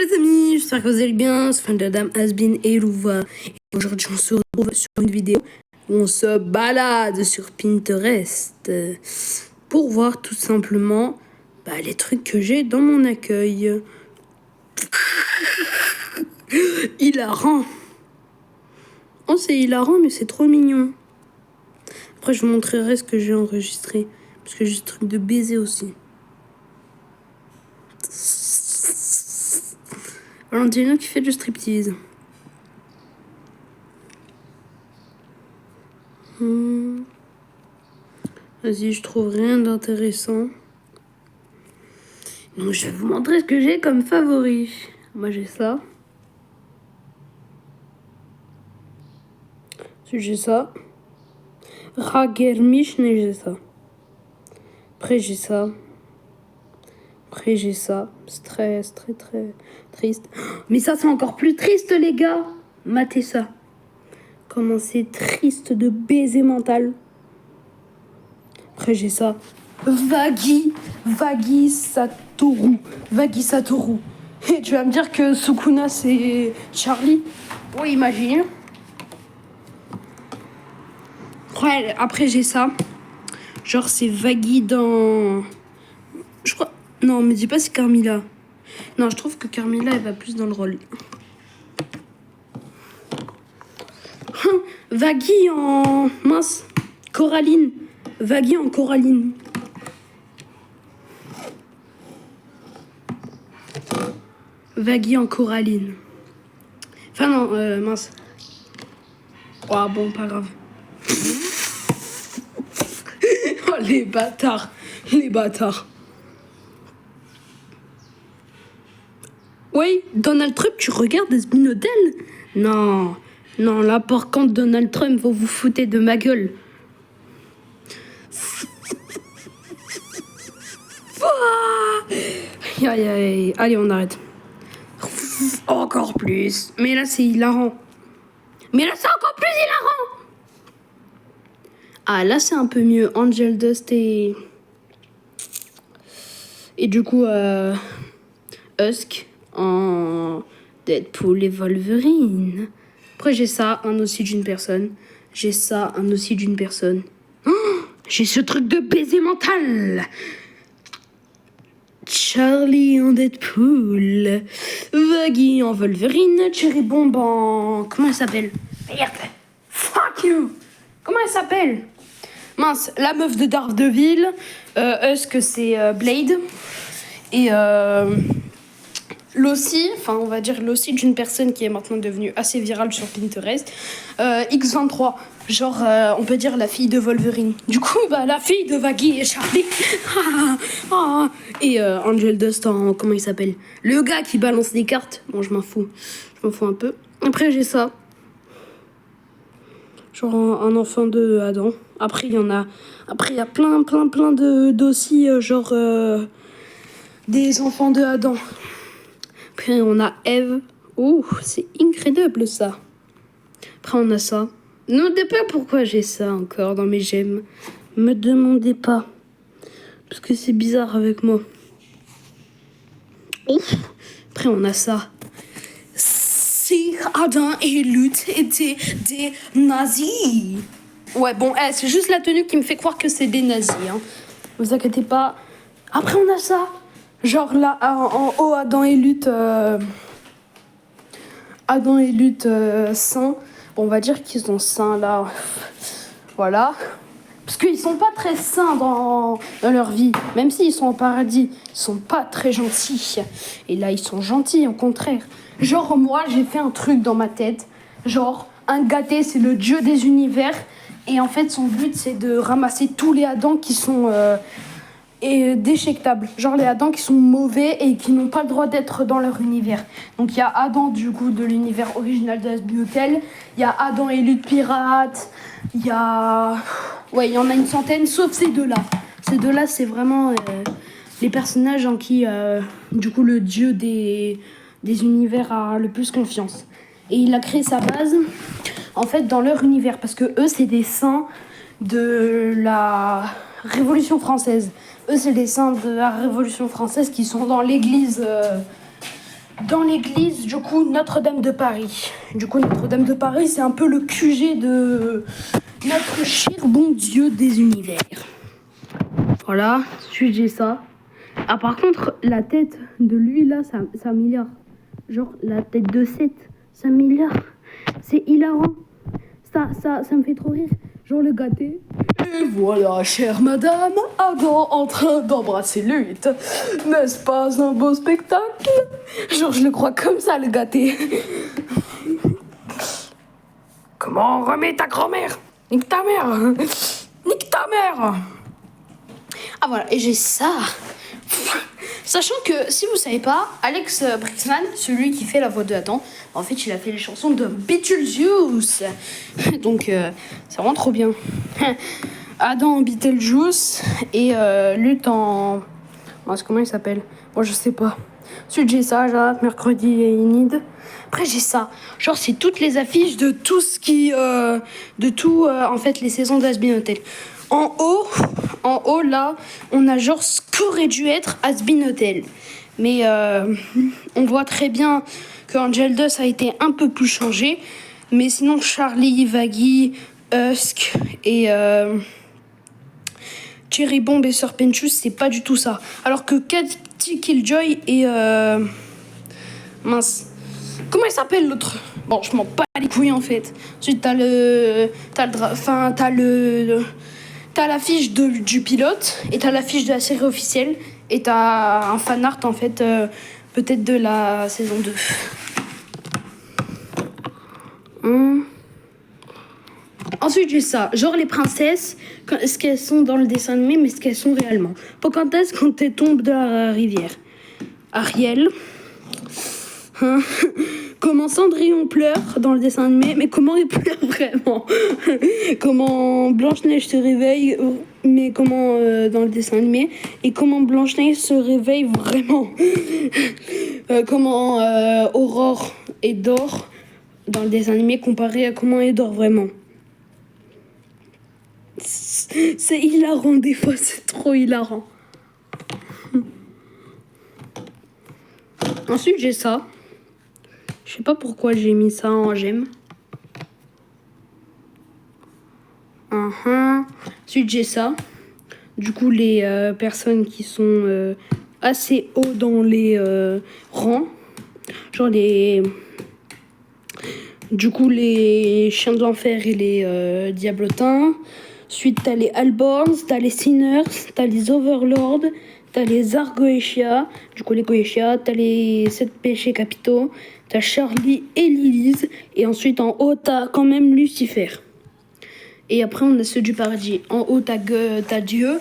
Les amis, j'espère que vous allez bien, c'est Fandadam, Asbin et Louva. Et aujourd'hui, on se retrouve sur une vidéo où on se balade sur Pinterest pour voir tout simplement les trucs que j'ai dans mon accueil. Hilarant. Oh, c'est hilarant, mais c'est trop mignon. Après, je vous montrerai ce que j'ai enregistré. Parce que j'ai ce truc de baiser aussi. Valentino qui fait du striptease. Vas-y, je trouve rien d'intéressant. Donc, je vais vous montrer ce que j'ai comme favori. Moi, j'ai ça. J'ai ça. Ragermichne, j'ai ça. Après, j'ai ça. Après, j'ai ça. Stress, très, très triste. Mais ça, c'est encore plus triste, les gars. Matez ça. Comment c'est triste de baiser mental. Après, j'ai ça. Vaghi Satoru. Et tu vas me dire que Sukuna, c'est Charlie. Oui, imagine. Après, j'ai ça. Genre, c'est Vaghi dans... Je crois... Non, me dis pas c'est Carmilla. Non, je trouve que Carmilla, elle va plus dans le rôle. Vaghi en... Mince. Coraline. Vaghi en Coraline. Vaghi en Coraline. Enfin non, mince. Oh bon, pas grave. Oh les bâtards. Oui, Donald Trump, tu regardes Asbin Hotel? Non, là par contre Donald Trump, vous vous foutez de ma gueule. Aïe, allez, on arrête. Encore plus. Mais là, c'est hilarant. Ah, là, c'est un peu mieux. Angel Dust et du coup, Husk en Deadpool et Wolverine. Après, j'ai ça, un aussi d'une personne. J'ai ça, un aussi d'une personne. Oh, j'ai ce truc de baiser mental. Charlie en Deadpool, Vaghi en Wolverine, Cherry Bomb en... Comment elle s'appelle? Merde. Fuck you. Comment elle s'appelle? Mince, la meuf de Daredevil. Husk, c'est Blade. Et l'ossi, enfin on va dire l'ossi d'une personne qui est maintenant devenue assez virale sur Pinterest. X23, genre on peut dire la fille de Wolverine. Du coup, la fille de Vaghi et Charlie. Et Angel Dust en... Comment il s'appelle? Le gars qui balance des cartes. Bon, je m'en fous un peu. Après, j'ai ça. Genre un enfant de Adam. Après, il y en a... Après, il y a plein d'aussi, genre... des enfants de Adam. Après, on a Eve. Oh, c'est incroyable, ça. Après, on a ça. Ne me demandez pas pourquoi j'ai ça encore dans mes gemmes. Me demandez pas. Parce que c'est bizarre avec moi. Ouf. Après, on a ça. Si Adam et Lutte étaient des nazis. Ouais, bon, c'est juste la tenue qui me fait croire que c'est des nazis. Hein. Vous inquiétez pas. Après, on a ça. Genre là, en haut, Adam et Lutte sains. Bon, on va dire qu'ils sont sains là. Voilà. Parce qu'ils sont pas très sains dans leur vie. Même s'ils sont au paradis, ils sont pas très gentils. Et là, ils sont gentils, au contraire. Genre, moi, j'ai fait un truc dans ma tête. Genre, un gâté, c'est le dieu des univers. Et en fait, son but, c'est de ramasser tous les Adams qui sont... détectables. Genre les Adams qui sont mauvais et qui n'ont pas le droit d'être dans leur univers. Donc il y a Adam du coup de l'univers original de Asbin Hotel, il y a Adam et Lutte Pirate, il y a... Ouais, il y en a une centaine, sauf ces deux-là. Ces deux-là, c'est vraiment les personnages en qui du coup le dieu des univers a le plus confiance. Et il a créé sa base en fait dans leur univers parce que eux c'est des saints de la Révolution française. Eux, c'est les saints de la Révolution française qui sont dans l'église dans l'église, du coup, Notre-Dame de Paris. Du coup, Notre-Dame de Paris, c'est un peu le QG de notre cher bon Dieu des univers. Voilà, j'ai ça. Ah, par contre, la tête de lui, là, c'est un milliard. Genre, la tête de Seth, c'est un milliard. C'est hilarant. Ça me fait trop rire. Genre, le gâté. Et voilà, chère madame, Adam en train d'embrasser Lutte. N'est-ce pas un beau spectacle? Genre, je le crois comme ça, le gâté. Comment remets ta grand-mère? Nique ta mère. Nique ta mère. Ah voilà, et j'ai ça. Sachant que, si vous savez pas, Alex Brixman, celui qui fait la voix de Adam, en fait, il a fait les chansons de Beetlejuice. Donc, c'est vraiment trop bien. Adam en Beetlejuice et Lutte en... comment il s'appelle? Moi, je sais pas. Ensuite, j'ai ça, là, mercredi et Inid. Après, j'ai ça. Genre, c'est toutes les affiches de tout ce qui... en fait, les saisons d'Hasbin Hotel. En haut, là, on a genre ce qu'aurait dû être Hazbin Hotel. Mais on voit très bien que Angel Dust a été un peu plus changé. Mais sinon, Charlie, Vaggy, Husk et Cherry Bomb et Serpentus, c'est pas du tout ça. Alors que Cathy Killjoy et... mince. Comment il s'appelle l'autre? Bon, je m'en bats les couilles en fait. Ensuite, t'as l'affiche du pilote et t'as l'affiche de la série officielle et t'as un fan art en fait peut-être de la saison 2. Ensuite j'ai ça, genre les princesses, ce qu'elles sont dans le dessin animé mais ce qu'elles sont réellement. Pocahontas quand elle tombe de la rivière. Ariel. Comment Cendrillon pleure dans le dessin animé, mais comment il pleure vraiment? Comment Blanche-Neige se réveille, mais comment dans le dessin animé, et comment Blanche-Neige se réveille vraiment? Comment Aurore et dort dans le dessin animé comparé à comment elle dort vraiment? C'est hilarant des fois, c'est trop hilarant. Ensuite j'ai ça. Je sais pas pourquoi j'ai mis ça en gemme. Ensuite, j'ai ça. Du coup, les personnes qui sont assez haut dans les rangs. Genre les chiens de l'enfer et les diablotins. Ensuite, t'as les Alborns, t'as les Sinners, t'as les Overlords, t'as les Argoetia. Du coup, les Goetia, t'as les 7 péchés capitaux. T'as Charlie et Lilith. Et ensuite, en haut, t'as quand même Lucifer. Et après, on a ceux du paradis. En haut, t'as Dieu.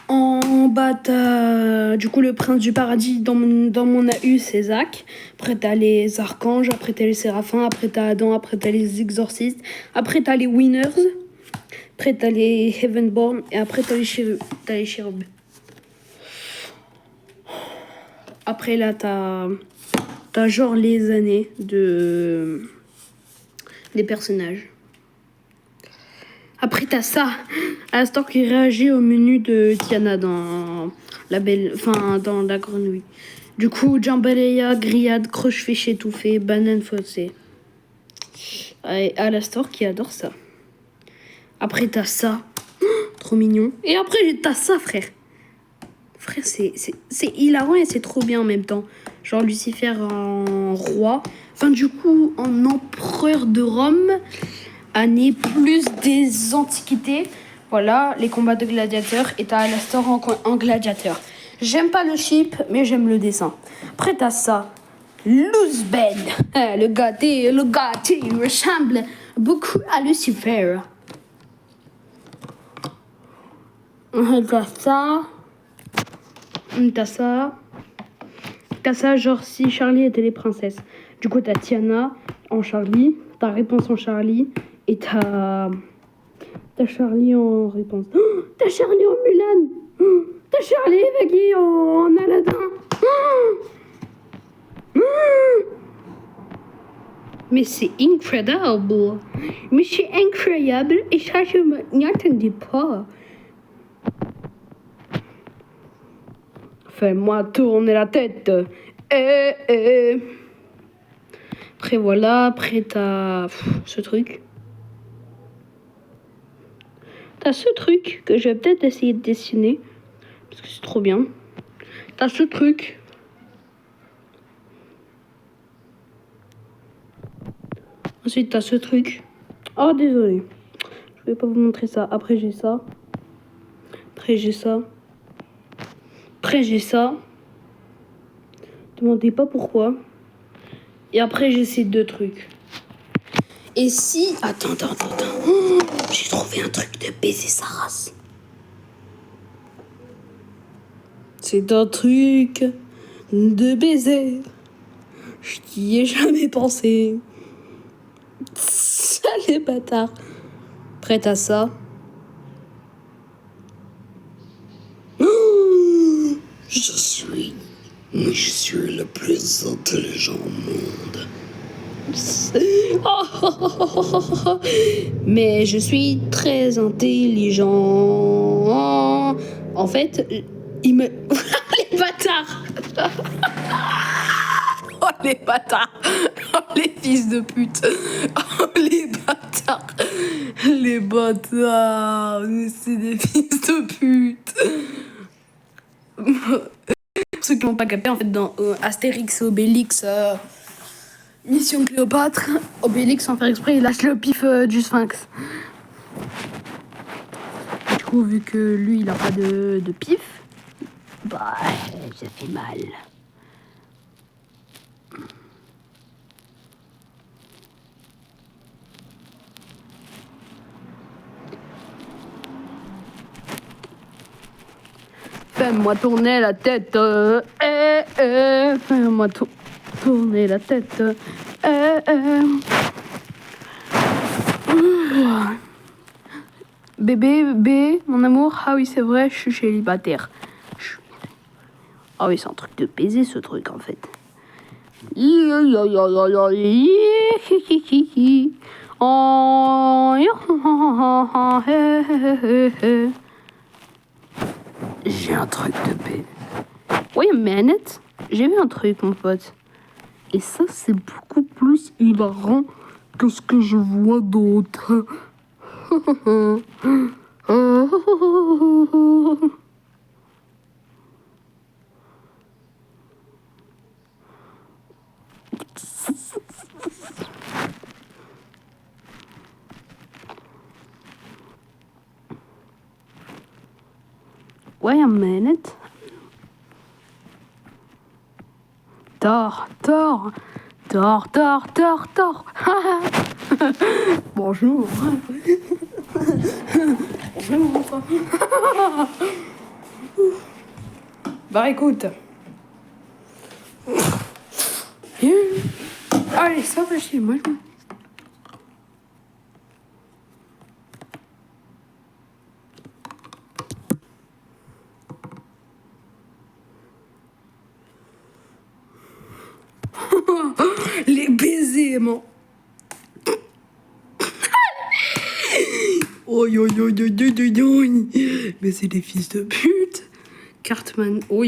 En bas, t'as du coup le prince du paradis. Dans mon AU, c'est Zach. Après, t'as les archanges. Après, t'as les séraphins. Après, t'as Adam. Après, t'as les exorcistes. Après, t'as les winners. Après, t'as les Heavenborn. Et après, t'as les chérubs. Après, là, t'as genre les années des personnages. Après, t'as ça, Astor qui réagit au menu de Tiana dans dans la grenouille. Du coup, Jambalaya, Grillade, Croche-Fiche étouffé, Banane faussée. Et Alastor qui adore ça. Après, t'as ça, trop mignon. Et après, t'as ça, frère. Frère, c'est hilarant et c'est trop bien en même temps. Genre Lucifer en roi. Enfin, du coup, en empereur de Rome. Année plus des antiquités. Voilà, les combats de gladiateurs. Et t'as Alastor en gladiateur. J'aime pas le chip, mais j'aime le dessin. Après, t'as ça. Luzbel. Le gâté ressemble beaucoup à Lucifer. T'as ça. T'as ça, genre si Charlie était les princesses. Du coup, t'as Tiana en Charlie, t'as Réponse en Charlie, et t'as Charlie en Réponse. Oh, t'as Charlie en Mulan. Oh, t'as Charlie et Vaggy en Aladdin. Mais c'est incroyable. Mais c'est incroyable et ça, je m'y attendais pas. Fais-moi tourner la tête. Après, voilà. Après, t'as ce truc. T'as ce truc que je vais peut-être essayer de dessiner. Parce que c'est trop bien. T'as ce truc. Ensuite, t'as ce truc. Oh, désolé. Je vais pas vous montrer ça. Après, j'ai ça. Après, j'ai ça. Après, j'ai ça. Demandez pas pourquoi. Et après, j'ai ces deux trucs. Et si... Attends. Oh, j'ai trouvé un truc de baiser sa race. C'est un truc de baiser. Je n'y ai jamais pensé. Ça, les bâtards. Prête à ça. Je suis le plus intelligent au monde. Mais je suis très intelligent. En fait, il me... Les bâtards. Oh les bâtards. Oh les fils de pute. Oh les bâtards. Les bâtards. Mais c'est des fils de pute. Pour ceux qui n'ont pas capté, en fait, dans Astérix et Obélix, Mission Cléopâtre, Obélix, sans faire exprès, il lâche le pif du Sphinx. Du coup, vu que lui, il a pas de pif, bah, ça fait mal. Fais-moi tourner la tête, fais-moi tourner la tête, Bébé, mon amour, ah oui, c'est vrai, je suis célibataire. Ah oui, c'est un truc de baiser, ce truc, en fait. J'ai un truc de baiser. Wait a minute. J'ai vu un truc, mon pote. Et ça, c'est beaucoup plus hilarant que ce que je vois d'autres. Wait a minute. Thor. Bonjour. Bonjour. Bah écoute. Allez, ça va chez moi. Les baisers, mon. Oi. Mais c'est des fils de pute. Cartman, oi.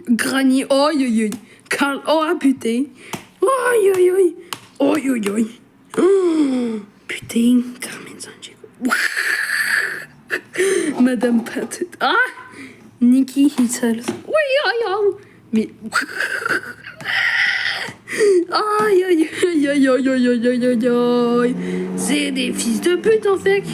Granny, oi. Carl, oh putain. Oi. Oh, putain, Carmen Sandiego. Madame Patet. Ah, Nikki Hitsels. Oui. Mais. Aïe. C'est des fils de pute en fait.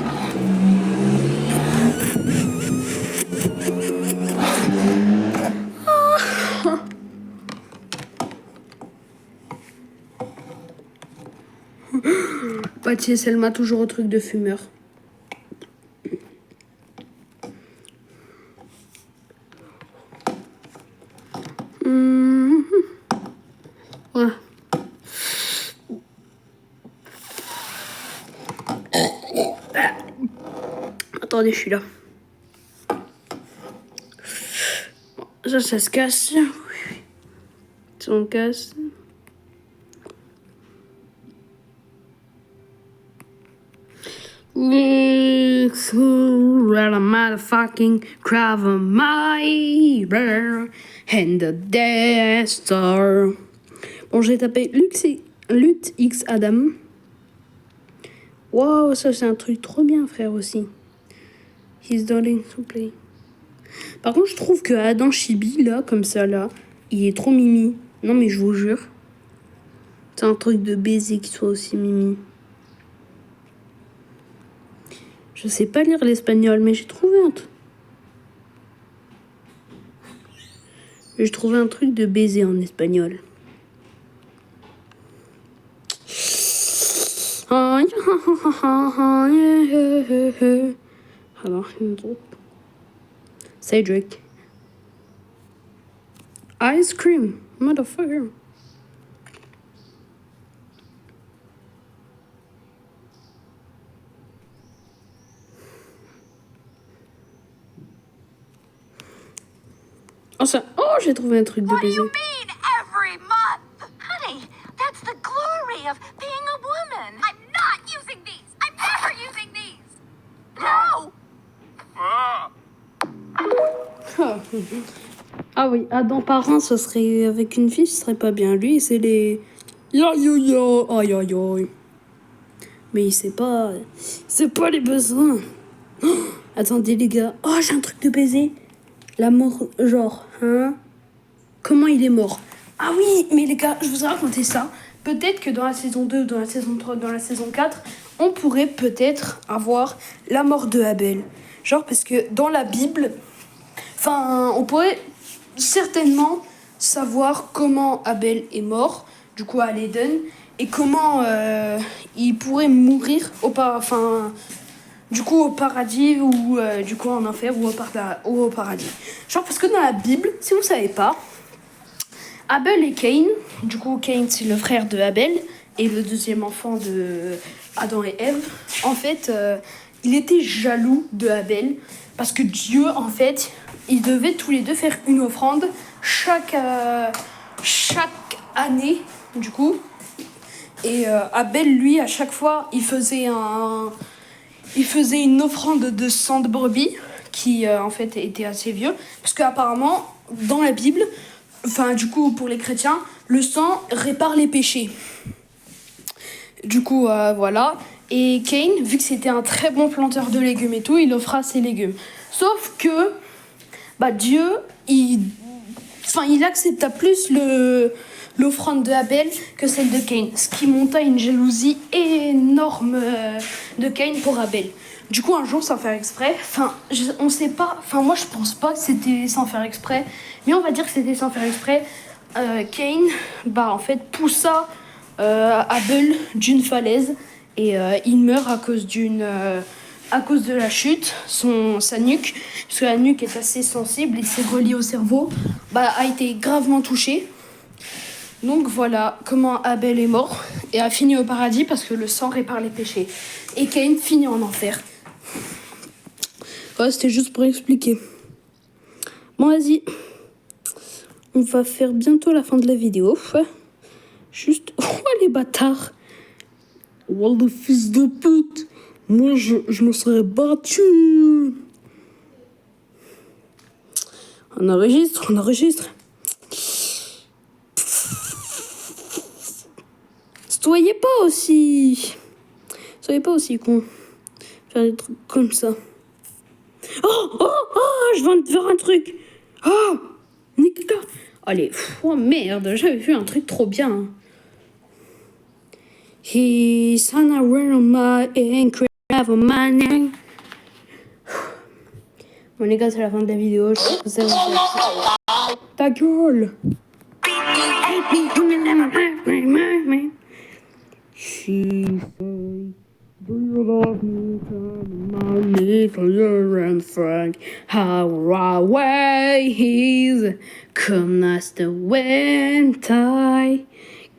Pâtier Selma, toujours au truc de fumeur. Voilà. Attendez, je suis là. Bon, ça se casse. Ça on casse. Well, a motherfucking Krav Maga and the Death Star. Bon, j'ai tapé Luxe Lutte X Adam. Waouh, ça c'est un truc trop bien, frère, aussi. He's darling to play. Par contre, je trouve que Adam Chibi, là, comme ça, là, il est trop mimi. Non, mais je vous jure. C'est un truc de baiser qui soit aussi mimi. Je sais pas lire l'espagnol, mais j'ai trouvé un truc. J'ai trouvé un truc de baiser en espagnol. Alors, une autre. Cedric. Ice cream, motherfucker. Oh, ça... Oh, j'ai trouvé un truc de What do baiser. you mean every month? Honey, that's the glory of being a woman. I'm not using these. I'm never using these. No. Ah oui, Adam parent, ce serait avec une fille, ce serait pas bien. Lui, c'est les... Yo yo yo, aïe aïe aïe. Mais il sait pas... C'est pas les besoins. Oh, attendez les gars. Oh, j'ai un truc de baiser. La mort, genre, hein? Comment il est mort? Ah oui, mais les gars, je vous ai raconté ça. Peut-être que dans la saison 2, dans la saison 3, dans la saison 4, on pourrait peut-être avoir la mort de Abel. Genre, parce que dans la Bible, enfin, on pourrait certainement savoir comment Abel est mort, du coup à l'Éden, et comment il pourrait mourir du coup au paradis ou du coup en enfer ou au paradis. Genre parce que dans la Bible, si vous savez pas, Abel et Caïn, du coup Caïn c'est le frère de Abel et le deuxième enfant de Adam et Ève, en fait il était jaloux de Abel parce que Dieu en fait, ils devaient tous les deux faire une offrande chaque année du coup. Et Abel lui à chaque fois il faisait une offrande de sang de brebis qui en fait était assez vieux parce qu'apparemment dans la Bible, enfin du coup pour les chrétiens, le sang répare les péchés. Du coup voilà. Et Cain, vu que c'était un très bon planteur de légumes et tout, il offra ses légumes. Sauf que Dieu, il accepta plus l'offrande de Abel que celle de Cain, ce qui monta une jalousie énorme de Cain pour Abel. Du coup, un jour, sans faire exprès, on sait pas, moi je pense pas que c'était sans faire exprès, mais on va dire que c'était sans faire exprès. Cain, en fait, poussa Abel d'une falaise et il meurt à cause de la chute, sa nuque, parce que la nuque est assez sensible et c'est relié au cerveau, a été gravement touchée. Donc voilà comment Abel est mort et a fini au paradis parce que le sang répare les péchés. Et Caïn finit en enfer. Ouais, c'était juste pour expliquer. Bon, vas-y. On va faire bientôt la fin de la vidéo. Juste... Oh, les bâtards. Oh, le fils de pute. Moi, je me serais battu. On enregistre. Soyez pas aussi con. Faire des trucs comme ça. Oh, je viens de faire un truc. Oh, Nicolas. Allez, oh merde, j'avais vu un truc trop bien. He's on a real my incredible money. Bon les gars, c'est la fin de la vidéo. Je pense que ça ta gueule. She said, do you love me? My little and Frank, how away he's come as the wind I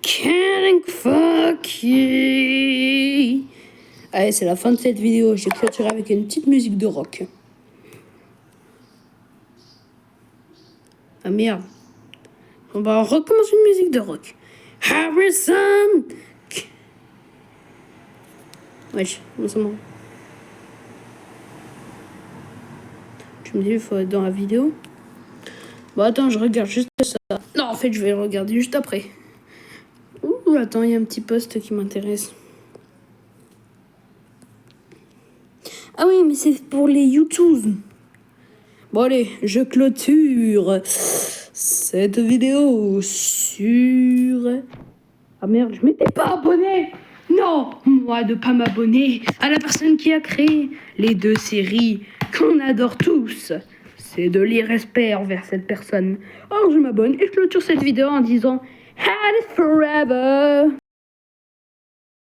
can't fuck you. Allez, c'est la fin de cette vidéo. J'ai clôturé avec une petite musique de rock. Ah merde. On recommence une musique de rock. Harrison. Wesh, c'est bon. Tu me dis, il faut être dans la vidéo. Bon, attends, je regarde juste ça. Non, en fait, je vais le regarder juste après. Ouh. Ouh, attends, il y a un petit post qui m'intéresse. Ah oui, mais c'est pour les YouTube. Bon allez, je clôture cette vidéo sur... Ah merde, je m'étais pas abonné. Non, moi de pas m'abonner à la personne qui a créé les 2 séries qu'on adore tous. C'est de l'irrespect envers cette personne. Alors je m'abonne et je clôture cette vidéo en disant Had it forever.